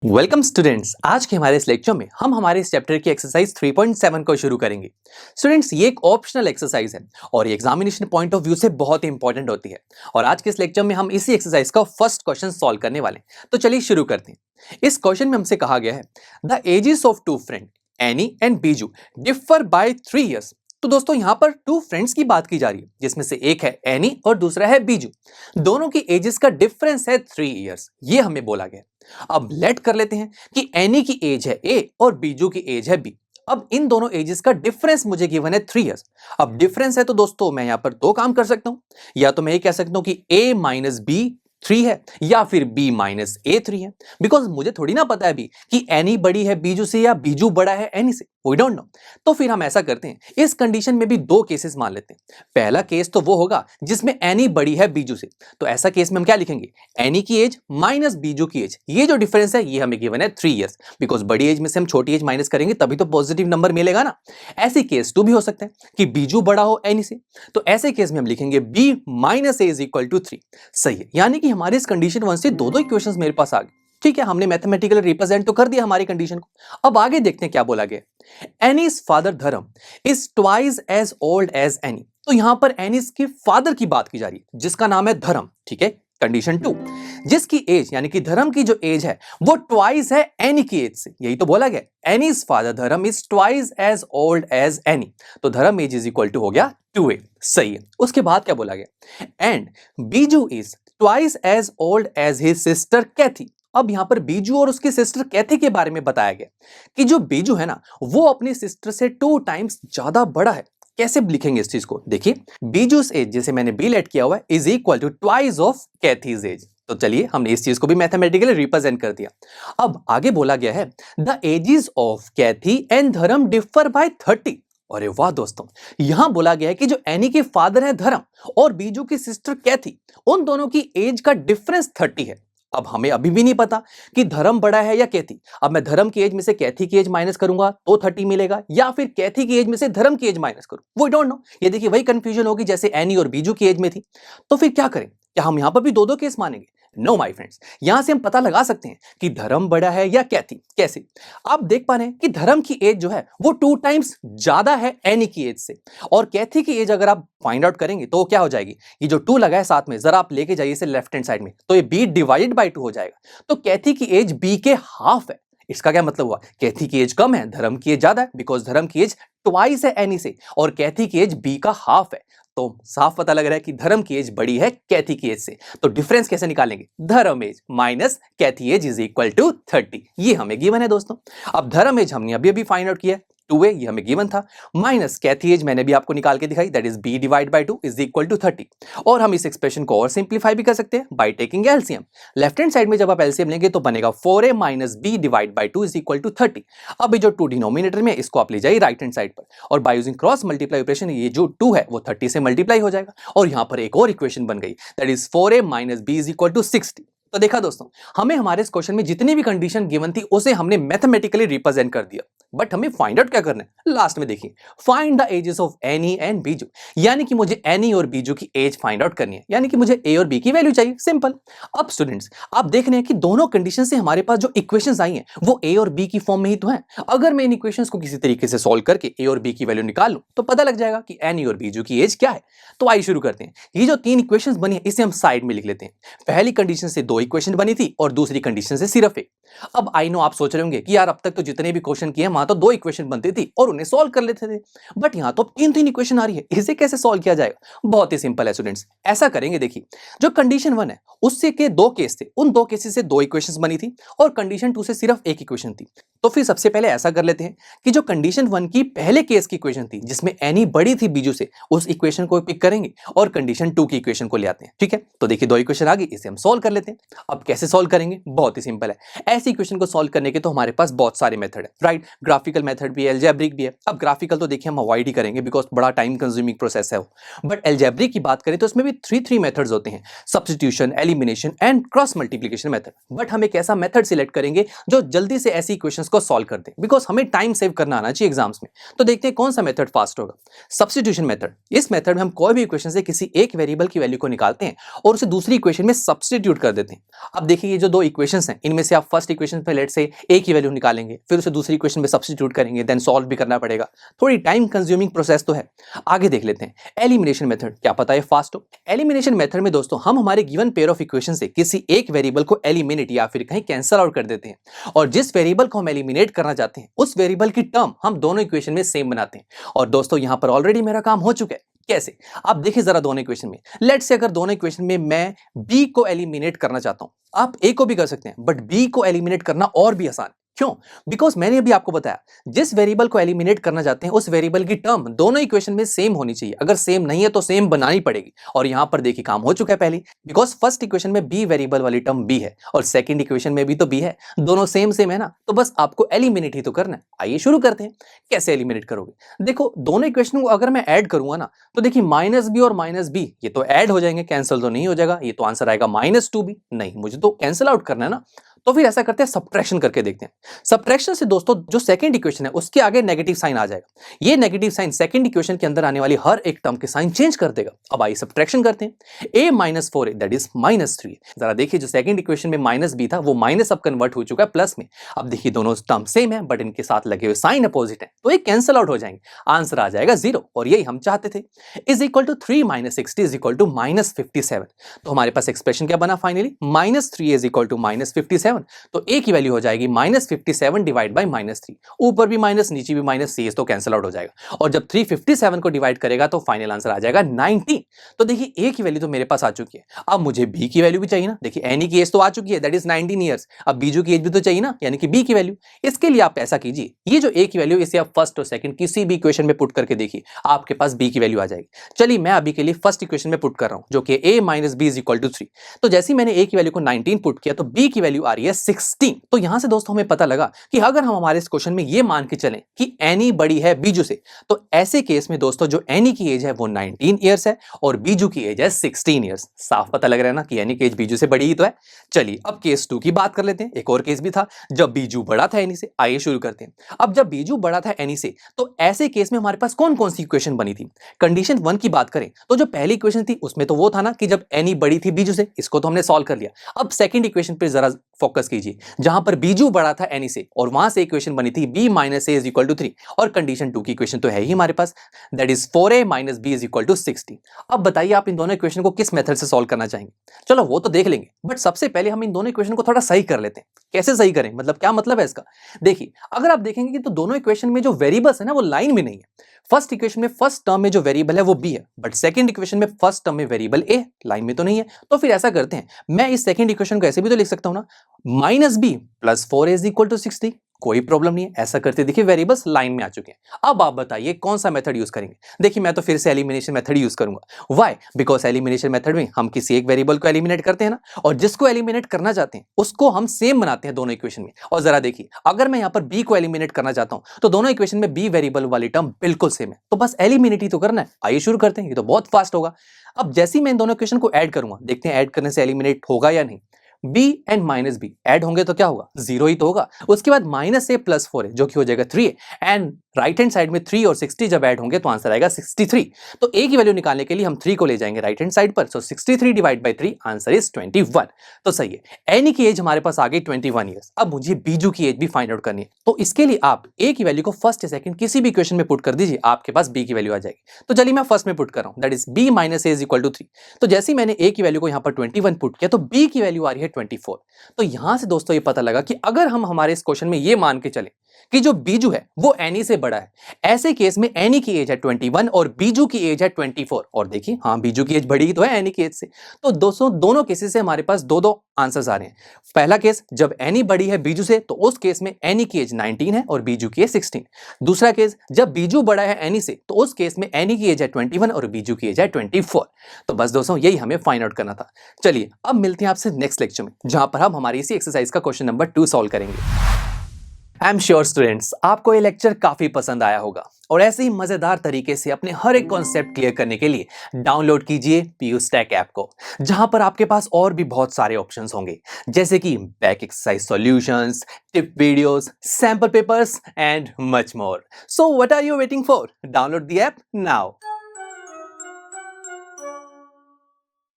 Welcome students. आज के हमारे इस लेक्चर में हम हमारे इस चैप्टर की एक्सरसाइज 3.7 को शुरू करेंगे। स्टूडेंट्स, ये एक ऑप्शनल एक्सरसाइज है और ये एग्जामिनेशन पॉइंट ऑफ व्यू से बहुत ही इंपॉर्टेंट होती है और आज के इस लेक्चर में हम इसी एक्सरसाइज का फर्स्ट क्वेश्चन सॉल्व करने वाले हैं। तो चलिए शुरू करते हैं। इस क्वेश्चन में हमसे कहा गया है the ages of two friend Annie and Biju differ by 3 years। तो दोस्तों यहाँ पर टू फ्रेंड्स की बात की जा रही है जिसमें से एक है एनी और दूसरा है बीजू। दोनों की एजेस का डिफरेंस है 3 years, ये हमें बोला गया। अब लेट कर लेते हैं कि एनी की एज है ए और बीजू की एज है बी। अब इन दोनों एजेस का डिफरेंस मुझे गिवन है 3 years। अब डिफरेंस है तो दोस्तों मैं यहां पर दो काम कर सकता हूं, या तो मैं ये कह सकता हूं कि a माइनस बी 3 है या फिर b माइनस ए 3 है, बिकॉज मुझे थोड़ी ना पता है अभी कि एनी बड़ी है बीजू से या बीजू बड़ा है एनी से, वी डोंट नो। तो फिर हम ऐसा करते हैं, इस कंडीशन में भी दो केसेस मान लेते हैं। पहला केस तो वो होगा जिसमें एनी बड़ी है बीजू से, तो ऐसा केस में हम क्या लिखेंगे, एनी की एज माइनस बीजू की एज। ये जो डिफरेंस है ये हमें गिवन है 3 years, बिकॉज बड़ी एज में से हम छोटी एज माइनस करेंगे तभी तो पॉजिटिव नंबर मिलेगा ना। ऐसे केस टू भी हो सकता है कि बीजू बड़ा हो एनी से, तो ऐसे केस में हम लिखेंगे b माइनस ए इज इक्वल टू 3। सही है, यानी कि हमारे इस कंडीशन 1 से दो इक्वेशंस मेरे पास आ गए। ठीक है, हमने मैथमेटिकली रिप्रेजेंट तो कर दिया हमारी कंडीशन को। अब आगे देखते हैं क्या बोला गया। Annie's father Dharam is twice as old as Annie. तो यहां पर एनीज के फादर की बात की जा रही है जिसका नाम है धर्म। ठीक है, कंडीशन 2, जिसकी एज यानी कि धर्म की जो एज है वो ट्वाइस है एनी की एज से, यही तो बोला गया। Annie's father Dharam is twice as old as Annie, तो Dharam as is equal to हो गया 2a। सही है। उसके बाद क्या बोला गया, and Biju is twice as old as his sister Kathy. अब यहां पर बीजू और उसकी सिस्टर कैथी के बारे में बताया गया कि जो बीजू है ना वो अपनी सिस्टर से 2 times ज्यादा बड़ा है। कैसे लिखेंगे इस चीज को, देखिए बीजूस एज, जैसे मैंने बी लेट किया हुआ है, is equal to twice of Kathy's age. तो चलिए हमने इस चीज को भी मैथमेटिकली रिप्रेजेंट कर दिया। अब आगे बोला गया है the ages of Cathy and Dharam differ by 30। अरे वाह दोस्तों, यहां बोला गया है कि जो एनी के फादर है धर्म और बीजू की सिस्टर कैथी, उन दोनों की एज का डिफरेंस 30 है। अब हमें अभी भी नहीं पता कि धर्म बड़ा है या कैथी। अब मैं धर्म की एज में से कैथी की एज माइनस करूंगा तो 30 मिलेगा, या फिर कैथी की एज में से धर्म की एज माइनस करूं, वी डोंट नो। ये देखिए वही कंफ्यूजन होगी जैसे एनी और बीजू की एज में थी। तो फिर क्या करें, क्या हम यहां पर भी दो केस मानेंगे? नो माय फ्रेंड्स, यहां से हम पता लगा सकते हैं कि धर्म बड़ा है या कैथी। कैसे? आप देख पा रहे हैं कि धर्म की एज जो है वो 2 times ज्यादा है एनी की एज से, और कैथी की एज अगर आप फाइंड आउट करेंगे तो क्या हो जाएगी, ये जो 2 लगा है साथ में जरा आप लेके जाइए इसे लेफ्ट हैंड साइड में, तो ये b डिवाइडेड बाय 2 हो जाएगा। तो कैथी की एज b के हाफ है। इसका क्या मतलब हुआ, कैथी की एज कम है, धर्म की एज ज्यादा है, बिकॉज धर्म की एज ट्वाइस है एनी से और कैथी की एज b का हाफ है। तो साफ पता लग रहा है कि धर्म की एज बड़ी है कैथी की एज से। तो डिफरेंस कैसे निकालेंगे, Dharam age minus Cathy age is equal to 30। ये हमें गिवन है दोस्तों। अब धर्म एज हमने अभी फाइंड आउट किया 2a, ये हमें गिवन था, माइनस कैथी एज मैंने भी आपको निकाल के दिखाई, that is b divide by 2 is equal to 30। और हम इस एक्सप्रेशन को और सिंप्लीफाई भी कर सकते हैं by taking LCM. Left hand side में जब आप एलसीएम लेंगे तो बनेगा 4a minus b divide by 2 is equal to 30। अब ये जो 2 डिनोमिनेटर में इसको आप ले जाइए राइट हैंड साइड पर, और by using cross multiply operation ये जो 2 है वो 30 से मल्टीप्लाई हो जाएगा, और यहां पर एक और इक्वेशन बन गई, that is 4a minus b is equal to 60। तो देखा दोस्तों, हमें हमारे इस क्वेश्चन में जितनी भी कंडीशन गिवन थी उसे हमने मैथमेटिकली रिप्रेजेंट कर दिया, बट हमें फाइंड आउट क्या करना है, लास्ट में देखिए, find the ages of Annie and Biju. यानी कि मुझे एनी और बीजू की एज फाइंड आउट करनी है, यानी कि मुझे ए और बी की वैल्यू चाहिए, सिंपल। अब स्टूडेंट्स आप देख रहे हैं कि दोनों कंडीशन से हमारे पास जो इक्वेशंस आई हैं वो ए और बी की फॉर्म में ही तो है। अगर मैं इन इक्वेशंस को किसी तरीके से सॉल्व करके ए और बी की वैल्यू निकाल लूं तो पता लग जाएगा कि एनी और बीजू की एज क्या है। तो आइए शुरू करते हैं। ये जो 3 इक्वेशंस बनी है इसे हम साइड में लिख लेते हैं। पहली कंडीशन से 2 इक्वेशन बनी थी और दूसरी कंडीशन से सिर्फ एक। अब आई नो आप सोच रहे होंगे कि यार अब तक तो जितने भी क्वेश्चन किए वहां तो 2 इक्वेशन बनती थी और उन्हें सॉल्व कर लेते थे, बट यहां तो 3 इक्वेशन आ रही है, इसे कैसे सॉल्व किया जाएगा? बहुत ही सिंपल है स्टूडेंट्स, ऐसा करेंगे, देखिए जो कंडीशन 1 है उससे के 2 केस थे, उन 2 केसेस से 2 इक्वेशंस बनी थी और कंडीशन 2 से सिर्फ एक इक्वेशन थी। तो फिर सबसे पहले ऐसा कर लेते हैं कि जो कंडीशन 1 की पहले केस की इक्वेशन थी जिसमें एनी बड़ी थी बीजू से, उस इक्वेशन को पिक करेंगे और कंडीशन 2 की इक्वेशन को ले आते हैं। ठीक है, तो देखिए 2 इक्वेशन आ गई, इसे हम सॉल्व कर लेते हैं। अब कैसे सॉल्व करेंगे, बहुत ही सिंपल है। ऐसी इक्वेशन को सॉल्व करने के तो हमारे पास बहुत सारे मेथड है, राइट? ग्राफिकल मेथड भी है, अलजेब्रिक भी है। अब ग्राफिकल तो देखिए हम अवॉइड ही करेंगे बिकॉज बड़ा टाइम कंज्यूमिंग प्रोसेस है वो, बट अलजेब्रिक की बात करें तो उसमें भी 3 मेथड्स होते हैं, substitution, elimination and cross multiplication method. But हम एक ऐसा मेथड सिलेक्ट करेंगे जो जल्दी से ऐसी इक्वेशंस उसको सॉल्व कर दें, बिकॉज हमें टाइम सेव करना आना चाहिए एग्जाम्स में। तो देखते हैं कौन सा मेथड फास्ट होगा। Substitution method. इस मेथड में हम कोई भी इक्वेशन से किसी एक वेरिएबल की वैल्यू को निकालते हैं और उसे दूसरी इक्वेशन में सब्स्टिट्यूट कर देते हैं। अब देखिए ये जो दो इक्वेशंस हैं, इनमें से आप फर्स्ट इक्वेशन पे लेट से ए की वैल्यू निकालेंगे, फिर उसे दूसरी इक्वेशन में सब्स्टिट्यूट करेंगे, देन सॉल्व भी करना पड़ेगा। थोड़ी टाइम कंज्यूमिंग प्रोसेस तो है। आगे देख लेते हैं एलिमिनेशन मेथड, क्या पता है फास्ट हो। एलिमिनेशन मेथड में दोस्तों हम हमारे गिवन पेयर ऑफ इक्वेशन से किसी एक वेरिएबल को एलिमिनेट या फिर कहीं कैंसिल आउट कर देते हैं, और जिस वेरिएबल को हम एलिमिनेट करना चाहते हैं उस वेरिएबल की टर्म हम दोनों इक्वेशन में सेम बनाते हैं। और दोस्तों यहां पर ऑलरेडी मेरा काम हो चुका है। कैसे? आप देखिए जरा दोनों इक्वेशन में, लेट्स से अगर दोनों इक्वेशन में मैं बी को एलिमिनेट करना चाहता हूं, आप ए को भी कर सकते हैं, बट बी को एलिमिनेट करना और भी आसान। क्यों? बिकॉज मैंने अभी आपको बताया, जिस वेरिएबल को एलिमिनेट करना चाहते हैं उस वेरिएबल की टर्म दोनों इक्वेशन में सेम होनी चाहिए। अगर सेम नहीं है तो सेम बनानी पड़ेगी, और यहां पर देखिए काम हो चुका है पहले, बिकॉज फर्स्ट इक्वेशन में बी वेरिएबल वाली टर्म बी है और सेकंड इक्वेशन में भी तो बी है, दोनों सेम सेम है ना, तो बस आपको एलिमिनेट ही तो करना है। आइए शुरू करते हैं। कैसे एलिमिनेट करोगे? देखो दोनों इक्वेशन को अगर मैं ऐड करूंगा ना, तो देखिए माइनस बी और माइनस बी ये तो ऐड हो जाएंगे, कैंसिल तो नहीं हो जाएगा। ये तो आंसर आएगा -2b। नहीं, मुझे तो कैंसिल आउट करना है ना, तो फिर ऐसा करते हैं सब्ट्रैक्शन करके देखते हैं। सब्ट्रैक्शन से दोस्तों जो सेकंड इक्वेशन है उसके आगे नेगेटिव साइन आ जाएगा। ये नेगेटिव साइन सेकंड इक्वेशन के अंदर आने वाली हर एक टर्म के साइन चेंज कर देगा। अब आइए सब्ट्रैक्शन करते हैं। a - 4a that is -3। जरा देखिए जो सेकंड इक्वेशन में माइनस बी था वो माइनस अब कन्वर्ट हो चुका है प्लस में। अब देखिए दोनों टर्म सेम है, बट इनके साथ लगे हुए साइन अपोजिट है, तो ये कैंसिल आउट हो जाएंगे। आंसर आ जाएगा 0, और यही हम चाहते थे। Is equal to 3 - 60 is equal to -57। तो हमारे पास एक्सप्रेशन क्या बना फाइनली? -3 is equal to -57। तो a की वैल्यू हो जाएगी -57 डिवाइड बाय -3। ऊपर भी माइनस नीचे भी माइनस, सी तो कैंसिल आउट हो जाएगा, और जब 357 को डिवाइड करेगा तो फाइनल आंसर आ जाएगा 19। तो देखिए a की वैल्यू तो मेरे पास आ चुकी है, अब मुझे b की वैल्यू भी चाहिए ना। देखिए एनी की एज तो आ चुकी है, दैट इज 19 ईयर्स। अब बीजू की एज भी तो चाहिए ना, यानी कि b की वैल्यू। इसके लिए आप ऐसा कीजिए, ये जो a की वैल्यू इसे आप फर्स्ट और सेकंड किसी भी इक्वेशन में पुट करके देखिए, आपके पास b की वैल्यू आ जाएगी। चलिए मैं अभी के लिए फर्स्ट इक्वेशन में पुट कर रहा हूं, जो कि a - b = 3। तो जैसे ही मैंने a की वैल्यू को 19 पुट किया तो b की वैल्यू आ रही है 16। तो यहां से दोस्तों हमें पता लगा कि अगर हम हमारे इस क्वेश्चन में ये मान के चलें कि एनी बड़ी है बीजू से, तो ऐसे केस में दोस्तों जो एनी की एज है वो 19 ईयर्स है और बीजू की एज है 16 ईयर्स। साफ पता लग रहा है ना कि एनी की एज बीजू से बड़ी ही तो है। चलिए अब केस 2 की बात कर लेते हैं। एक और केस भी था जब बीजू बड़ा था एनी से। आइए शुरू करते हैं। अब जब बीजू बड़ा था एनी से, तो ऐसे केस में हमारे पास कौन कौन सी इक्वेशन बनी थी? कंडीशन 1 की बात करें तो जो पहली इक्वेशन थी उसमें तो वो था ना कि जब एनी बड़ी थी बीजू से, इसको तो हमने सॉल्व कर लिया। अब सेकंड इक्वेशन पे जरा फोकस कीजिए, जहां पर बीजू बड़ा था एनी से और वहां से इक्वेशन बनी थी b - a = 3, और कंडीशन 2 की इक्वेशन तो है ही हमारे पास, दैट इज 4a - b = 60। अब बताइए आप इन दोनों इक्वेशन को किस मेथड से सॉल्व करना चाहेंगे? चलो वो तो देख लेंगे, बट सबसे पहले हम इन दोनों इक्वेशन को थोड़ा सही कर लेते हैं। कैसे सही करें, मतलब क्या मतलब है इसका? देखिए अगर आप देखेंगे कि तो दोनों इक्वेशन में जो वेरिएबल्स है ना वो लाइन में नहीं है। फर्स्ट इक्वेशन में फर्स्ट टर्म में जो वेरिएबल है वो b है, बट सेकंड इक्वेशन में फर्स्ट टर्म में वेरिएबल a लाइन में तो नहीं है। तो फिर ऐसा करते हैं, मैं इस सेकंड इक्वेशन को ऐसे भी तो लिख सकता हूं ना, -b + 4a = 60। कोई प्रॉब्लम नहीं है। ऐसा करते देखिए वेरिएबल्स लाइन में आ चुके हैं। अब आप बताइए कौन सा मेथड यूज करेंगे? देखिए मैं तो फिर से एलिमिनेशन मेथड यूज करूंगा। व्हाई? बिकॉज एलिमिनेशन मेथड में हम किसी एक वेरिएबल को एलिमिनेट करते हैं ना, और जिसको एलिमिनेट करना चाहते हैं उसको हम सेम बनाते हैं दोनों इक्वेशन में। और जरा देखिए अगर मैं यहां पर b को एलिमिनेट करना चाहता हूं तो दोनों इक्वेशन में b वेरिएबल वाली टर्म बिल्कुल सेम है, तो बस एलिमिनेट ही तो करना है। आइए शुरू करते हैं, ये तो बहुत फास्ट होगा। अब जैसे ही मैं इन दोनों इक्वेशन को ऐड करूंगा, देखते हैं ऐड करने से एलिमिनेट होगा या नहीं। b एंड -b ऐड होंगे तो क्या होगा? 0 ही तो होगा। उसके बाद -a + 4a जो कि हो जाएगा 3a, and right hand side में 3 और 60 जब ऐड होंगे तो आंसर आएगा 63। तो a की वैल्यू निकालने के लिए हम 3 को ले जाएंगे राइट हैंड साइड पर, सो 63 डिवाइड बाय 3 आंसर इज 21। तो सही है, एनी की एज हमारे पास आ गई 21 ईयर्स। अब मुझे बीजू की एज भी फाइंड आउट करनी है, तो इसके लिए आप a की वैल्यू को फर्स्ट या सेकंड किसी भी इक्वेशन में पुट कर दीजिए, आपके पास b की वैल्यू आ जाएगी। तो चलिए मैं फर्स्ट में पुट कर रहा हूं, दैट इज b - a = 3। तो जैसे ही मैंने a की वैल्यू को यहां पर 21 पुट किया तो b की वैल्यू आ रही है 24। तो यहां से दोस्तों ये पता लगा कि अगर हम हमारे इस क्वेश्चन में ये मान के चले कि जो बीजू है वो एनी से बड़ा है, ऐसे केस में एनी की एज है 21 और बीजू की एज है 24। और देखिए हाँ बीजू की एज बड़ी ही तो है एनी की एज से। तो दोस्तों दोनों केसेस से हमारे पास दो दो आंसर्स आ रहे हैं। पहला केस जब एनी बड़ी है बीजू से, तो उस केस में एनी की एज 19 है और बीजू की एज 16। दूसरा केस जब बीजू बड़ा है एनी से, तो उस केस में एनी की एज है 21 और बीजू की एज है 24। तो बस दोस्तों यही हमें फाइंड आउट करना था। चलिए अब मिलते हैं आपसे नेक्स्ट लेक्चर में, जहां पर हम हमारी इसी एक्सरसाइज का क्वेश्चन नंबर 2 सॉल्व करेंगे। आई एम श्योर स्टूडेंट्स आपको ये लेक्चर काफी पसंद आया होगा और ऐसे ही मजेदार तरीके से अपने हर एक कॉन्सेप्ट क्लियर करने के लिए डाउनलोड कीजिए पीयू स्टैक ऐप को, जहां पर आपके पास और भी बहुत सारे ऑप्शंस होंगे, जैसे कि back exercise solutions, tip videos, sample papers and much more. So what are you waiting for? Download the app now.